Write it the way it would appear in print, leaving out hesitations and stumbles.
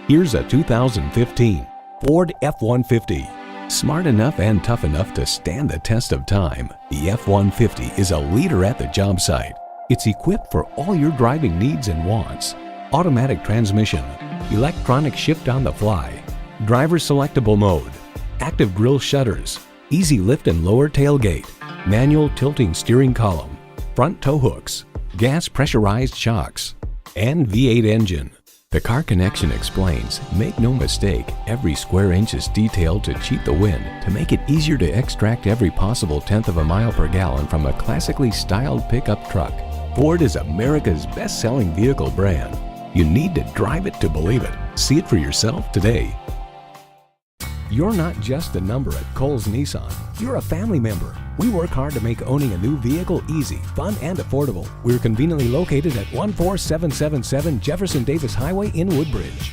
Here's a 2015 Ford F-150. Smart enough and tough enough to stand the test of time, the F-150 is a leader at the job site. It's equipped for all your driving needs and wants. Automatic transmission, electronic shift on the fly, driver selectable mode, active grille shutters, easy lift and lower tailgate, manual tilting steering column, front tow hooks, gas pressurized shocks, and V8 engine. The Car Connection explains, make no mistake, every square inch is detailed to cheat the wind to make it easier to extract every possible tenth of a mile per gallon from a classically styled pickup truck. Ford is America's best-selling vehicle brand. You need to drive it to believe it. See it for yourself today. You're not just a number at Cowles Nissan. You're a family member. We work hard to make owning a new vehicle easy, fun, and affordable. We're conveniently located at 14777 Jefferson Davis Highway in Woodbridge.